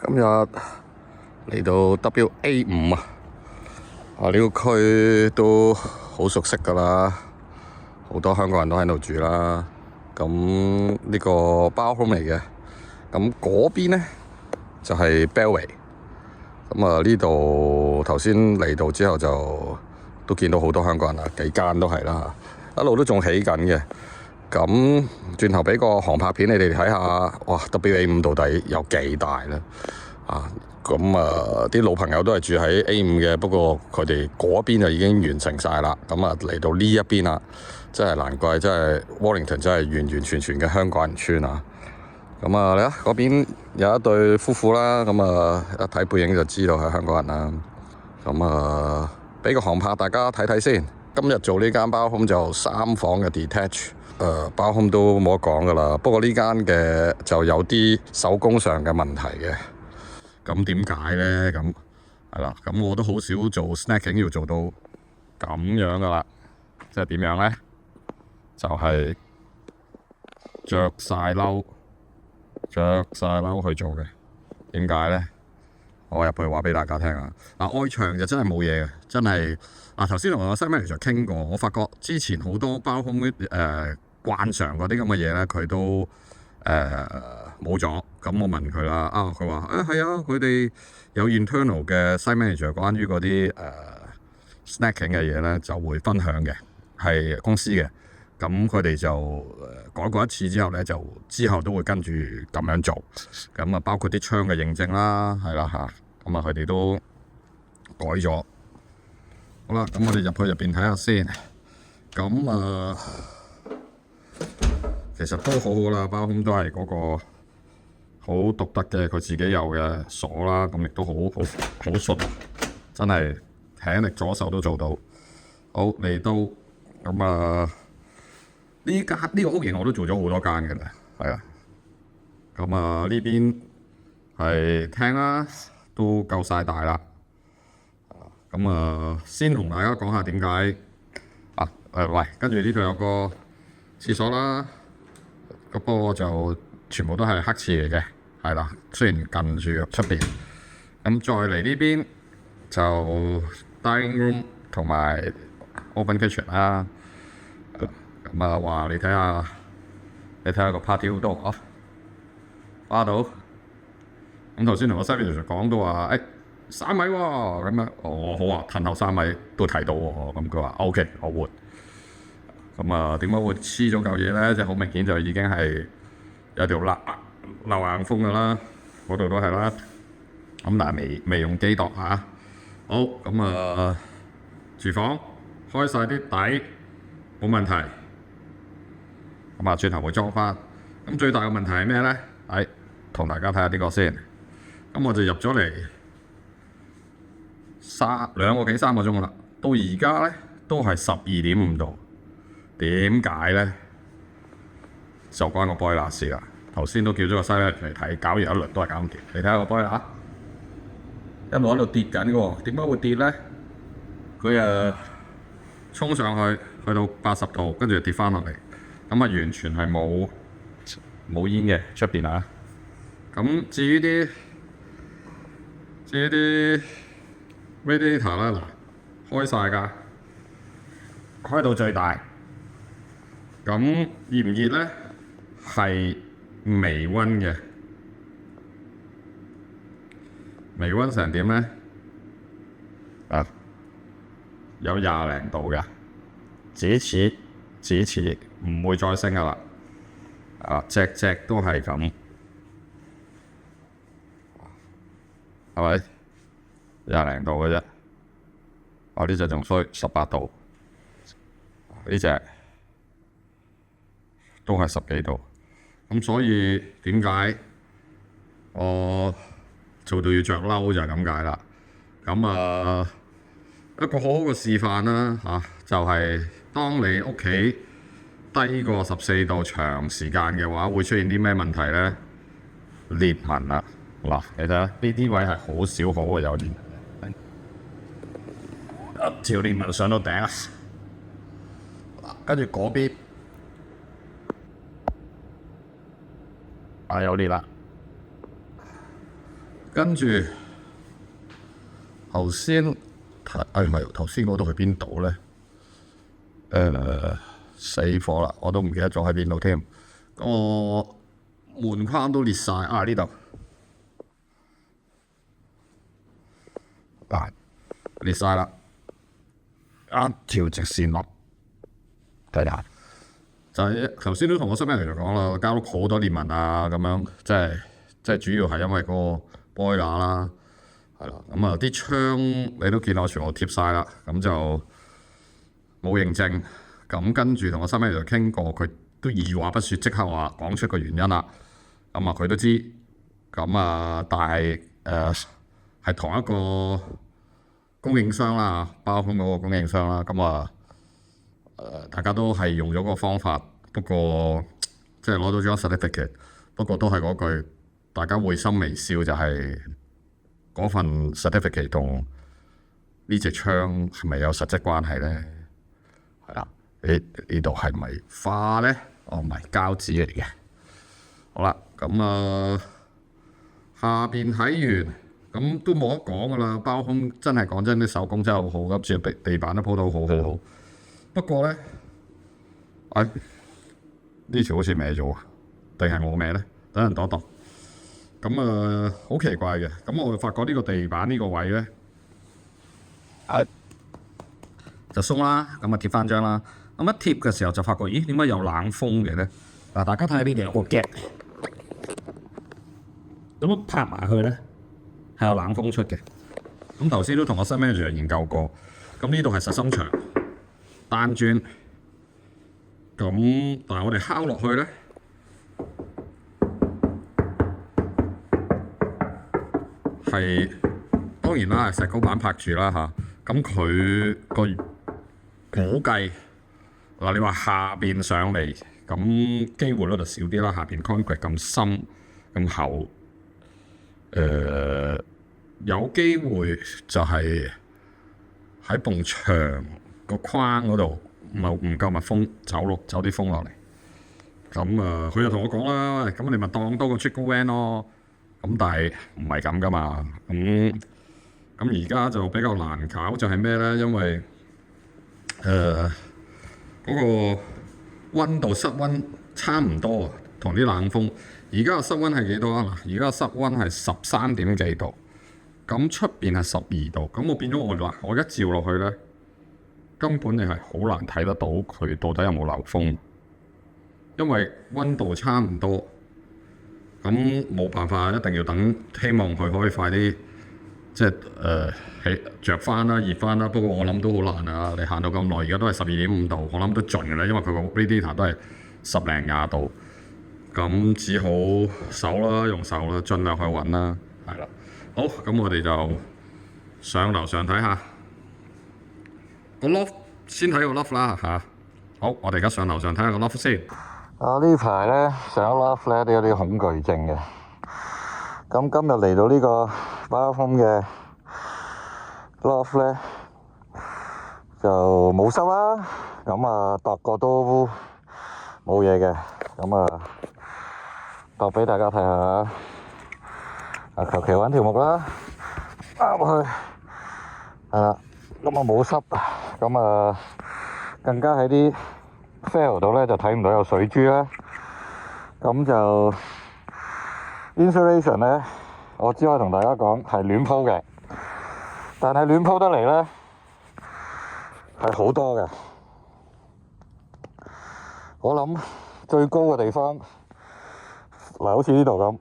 今日嚟到 WA5啊！呢個區都好熟悉㗎啦，好多香港人都喺度住啦。咁呢個包 home 嚟嘅，咁嗰邊呢就係 Bellway。咁啊呢度頭先嚟到之後就都見到好多香港人啦，幾間都係啦，一路都仲起緊嘅。咁轉頭俾個航拍片你哋睇下，哇 WA5 到底有幾大咧？咁啲老朋友都係住喺 A5 嘅，不過佢哋嗰邊就已經完成晒啦。咁嚟到呢一邊啦，真係難怪，真係 Wallington 真係完完全全嘅香港人村啊！咁你睇嗰邊有一對夫婦啦，一睇背影就知道係香港人啦。咁俾個航拍大家睇睇先。今日做呢間包 home 就3房嘅 detach，包 home 都冇得講噶啦。不過呢間嘅就有啲手工上嘅問題嘅。咁點解咧？咁係啦，咁我都好少做 snacking 要做到咁樣噶啦。即係點樣咧？就係着晒褸去做嘅。點解咧？我入去話俾大家聽啊！外牆就真係冇嘢嘅，真係頭先同我西 manager 傾過，我發覺之前好多包 home 慣常嗰啲咁嘅嘢咧，佢都冇咗。咁我問佢啦，佢話係啊，佢哋有 internal 嘅 site manager 關於嗰啲snacking 嘅嘢咧，就會分享嘅，係公司嘅。咁佢哋就改過一次之後咧，就之後都會跟住咁樣做。咁包括啲窗嘅認證啦，係啦嚇。咁佢哋都改咗。好啦，咁我哋入去入邊睇下先。咁其實都好好啦，包 home 都係嗰個好獨特嘅佢自己有嘅鎖啦，咁亦都好順，真係輕力左手都做到。好，嚟到咁呢個屋型我都做咗好多間嘅啦，係啊。咁呢邊係廳啦，都夠晒大啦。咁先同大家講下點解跟住呢度有個廁所啦。不過就全部都係黑廁嚟嘅，係啦。雖然近住出邊，咁再嚟呢邊就 dining room 同埋 open kitchen 啦。咁話你睇下個 party 好多啊，花到。咁頭先同個西邊就講到話3米喎，咁樣好啊，褪後3米都睇到喎。咁佢話 OK，我會。咁點解會黐咗嚿嘢咧？即係好明顯就已經係有條漏硬風噶啦，嗰度都係啦。咁但係未用機度嚇。好，咁廚房開晒啲底冇問題。咁轉頭會裝翻。咁最大嘅問題係咩咧？同大家睇下呢個先。咁我就入咗嚟2個幾3個鐘啦，到而家咧都係12.5度。點解咧？就關個 boiler 事啦。頭先都叫咗個西人嚟睇，搞完一輪都係搞唔掂。你睇下個 boiler，一路喺度跌緊嘅喎。點解會跌咧？佢衝上去到80度，跟住跌翻落嚟。咁完全係冇煙嘅出邊啊。咁至於啲 radiator 啦，開晒㗎，開到最大。咁熱唔熱咧？係微溫嘅，微溫成點咧？有20零度嘅，只此唔會再升噶啦。隻都係咁，係咪20零度嘅啫？呢隻仲衰18度，呢隻都係10幾度。咁所以點解我做到要着褸就係咁解啦。咁一個好好嘅示範啦就係當你屋企低過14度長時間嘅話，會出現啲咩問題咧？裂紋啦，嗱，你睇下呢啲位係好少可嘅有裂紋，一條裂紋上到頂啊！跟住嗰邊有啲啦。跟住頭先唔係頭先嗰度去邊度咧？死火啦！我都唔記得咗喺邊度添。個門框都裂晒啊！呢度裂晒啦，一條直線落，睇下。就係頭先都同我身邊人講啦，間屋好多裂紋啊，咁樣即係主要係因為個 boiler 啦，係啦。咁啊啲窗你都見我全部貼晒啦，咁就冇認證。咁跟住同我身邊人就傾過，佢都二話不說，即刻話講出個原因啦。咁啊佢都知，咁啊但係係同一個供應商啦，包括嗰個供應商啦。咁啊大家都係用咗嗰個方法，不過即係攞到張 certificate， 不過都係嗰句，大家會心微笑就係嗰份 certificate 同呢隻槍係咪有實質關係咧？係啦，呢度係咪花咧？哦，唔係膠紙嚟嘅。好啦，咁下邊睇完，咁都冇得講噶啦。包空真係講真，啲手工真係好好，今次地板都鋪到好。不過咧，呢條好似歪咗，定係我歪咧？等人度一度。咁好奇怪嘅。咁我就發覺呢個地板呢個位咧，就鬆啦。咁貼翻張啦。咁一貼嘅時候就發覺，咦？點解有冷風嘅咧？嗱，大家睇下呢度有個 gap，咁拍埋去咧係有冷風出嘅。咁頭先都同我新 manager 研究過，咁呢度係實心牆。單磚，咁但係我哋敲落去咧，係當然啦，係石膏板拍住啦嚇。咁佢個估計嗱，你話下邊上嚟，咁機會率就少啲啦。下邊 concrete 咁深咁厚，有機會就係喺埲牆個框嗰度唔夠密封，走啲風落嚟。咁佢就同我講啦，咁你咪當多個 trickle vent 咯。咁但係唔係咁噶嘛。咁而家就比較難搞，就係咩咧？因為嗰個溫度室溫差唔多，同啲冷風。而家個室溫係幾多啊？嗱，而家室溫係13.幾度，咁出邊係12度。咁我變咗我一照落去咧，根本你係好難睇得到佢到底有冇流風，因為溫度差唔多，咁冇辦法，一定要等，希望佢可以快啲，即係着翻啦、熱翻啦。不過我諗都好難啊！你行到咁耐，而家都係12.5度，我諗都盡嘅啦，因為佢個 radiator 都係10零20度，咁只好用手啦，盡量去揾啦，係啦。好，咁我哋就上樓上睇下。個 loft 先睇個 loft 啦嚇。好，我哋而家上樓上睇下個 loft 先。呢排咧上 loft 咧都有啲恐懼症嘅。咁今日嚟到呢個包風嘅 loft 咧，就冇濕啦。咁度過都冇嘢嘅。咁度俾大家睇下。求其揾條木啦，啱落去。係啦。咁冇濕，咁更加喺啲 fail 度咧就睇唔到有水珠啦。咁就 insulation 咧，我只可以同大家講係亂鋪嘅，但係亂鋪得嚟咧係好多嘅。我諗最高嘅地方嗱，好似呢度咁，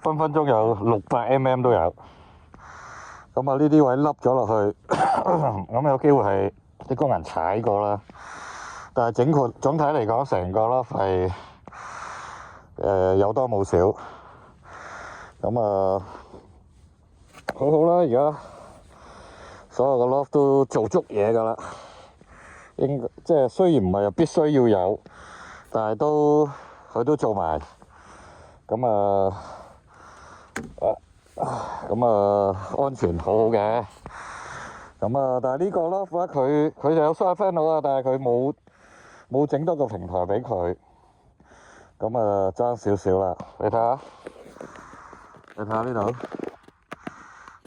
分分鐘有600mm 都有。咁呢啲位凹咗落去，咁有機會係啲工人踩過啦。但係總體嚟講，成個 loft 係有多冇少。咁好好啦，而家所有嘅 loft 都做足嘢㗎啦。即係雖然唔係必須要有，但係佢都做埋。咁安全好好嘅。但係呢個 loft 咧，佢就有 solar panel 啊，但係佢冇整多個平台俾佢。咁啊爭少少啦，你睇下，你睇下呢度，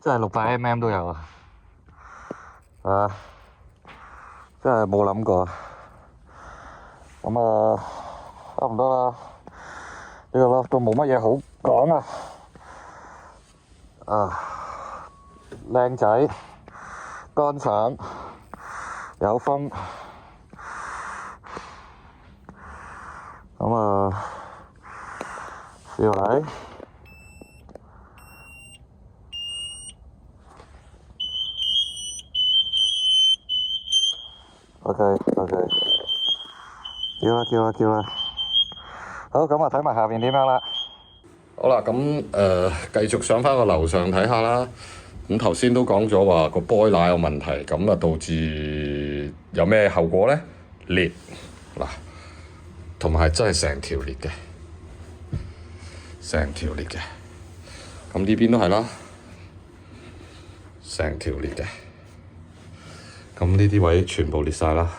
真係600mm 都有啊！真係冇諗過。咁啊，差唔多啦。呢個 loft 都冇乜嘢好講啊！靚仔，乾橙，有風。咁啊，試嚟。OK，叫啦。好，咁啊睇埋下邊點樣啦。好啦，咁繼續上返個樓上睇下啦。咁頭先都講咗話個 boiler 有問題，咁啊導致有咩後果咧？裂嗱，同埋真係成條裂嘅，成條裂嘅。咁呢邊都係啦，成條裂嘅。咁呢啲位全部裂晒啦。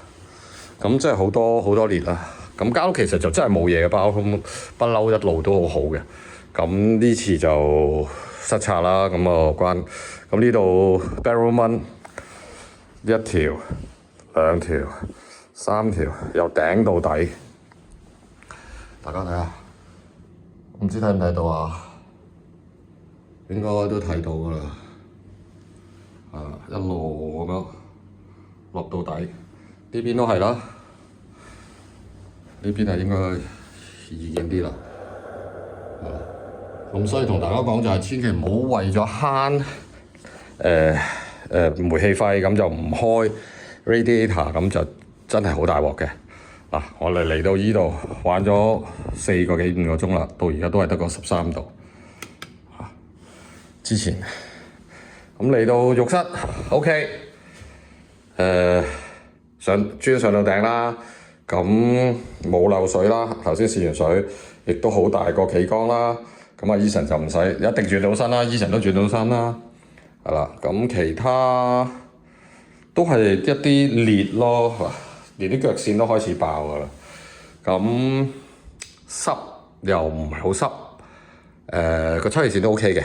咁真係好多裂啦。咁間屋其實就真係冇嘢嘅，包空不嬲一路都好好嘅。咁呢次就失策啦。咁咁呢度 barrel mun 1條、2條、3條，由頂到底。大家睇下，唔知睇唔睇到啊？應該都睇到㗎啦。一路咁樣落到底，呢邊都係啦。呢邊係應該易見啲啦。咁所以同大家講就係千祈唔好為咗慳煤氣費，咁就唔開 radiator， 咁就真係好大鑊嘅。嗱，我哋嚟到依度玩咗4個幾5個鐘啦，到而家都係得個13度。之前咁嚟到浴室 OK， 磚上到頂啦。咁冇漏水啦，頭先試完水，亦都好大個企缸啦。咁啊，Eason就唔使一定轉到身啦，Eason都轉到身啦，係啦。咁其他都係一啲裂咯，連啲腳線都開始爆噶啦。咁濕又唔係好濕，個抽氣扇都 OK 嘅。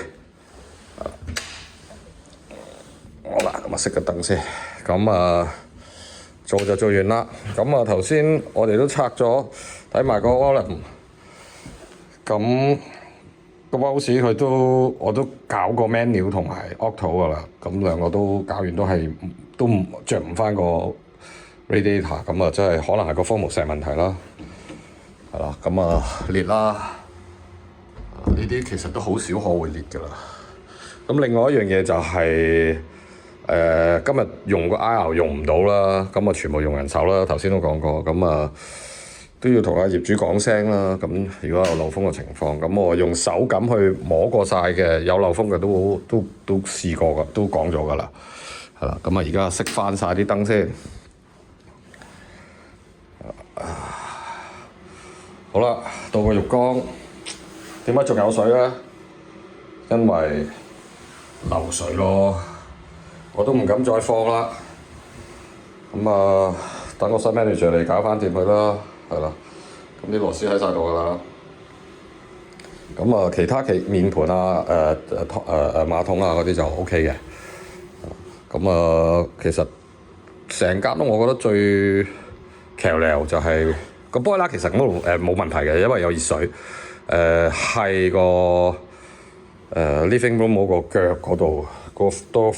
好啦，咁啊熄個燈先。咁啊〜做就做完啦，咁啊頭先我哋都拆咗，睇埋個 Orlen， 咁個 mouse 我都搞過 manual 同埋 auto 噶啦，咁兩個都搞完都着唔翻個 radiator， 咁啊真係可能係個科目石問題啦，係啦，咁啊裂啦，呢啲其實都好少可會裂噶啦。咁另外一樣嘢就係、今日用個 IR 用唔到啦，咁啊全部用人手啦。頭先都講過，咁啊都要同阿業主講聲啦。咁如果有漏風嘅情況，咁我用手感去摸過晒嘅，有漏風嘅都試過噶，都講咗噶啦，係啦。咁啊而家熄翻晒啲燈先。好啦，到個浴缸，點解仲有水咧？因為漏水咯。我都唔敢再放啦，咁啊等個新 manager 嚟搞翻掂佢啦，係啦，咁啲螺絲喺晒度噶啦，咁啊其他面盤啊、馬桶啊嗰啲就 OK 嘅，咁啊其實成間屋我覺得最騎呢就係個 boiler 其實冇問題嘅，因為有熱水，係個living room 嗰個腳嗰度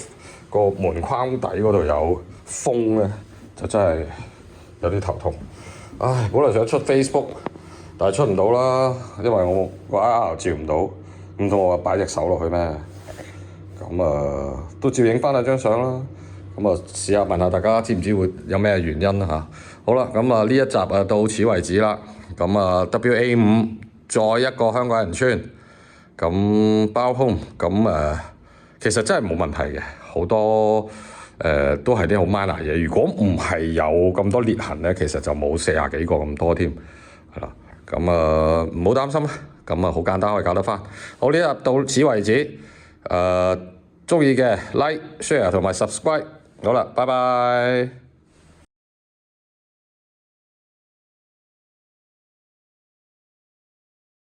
個門框底嗰度有風咧，就真係有啲頭痛。唉，本來想出 Facebook， 但係出唔到啦，因為我個 IR 照唔到，唔通我擺隻手落去咩？咁啊，都照影翻兩張相啦。咁啊，試下問下大家知唔知會有咩原因嚇？好啦，咁啊呢一集啊到此為止啦。咁啊 WA5 再一個香港人村，咁包空咁其實真係冇問題嘅。好多都係啲好 minor 嘢，如果唔係有咁多裂痕咧，其實就冇40幾個咁多添，係啦。咁唔好擔心啦，咁好簡單可以搞得翻。好，呢一集到此為止，鍾意嘅 like、share 同埋 subscribe。好啦，拜拜。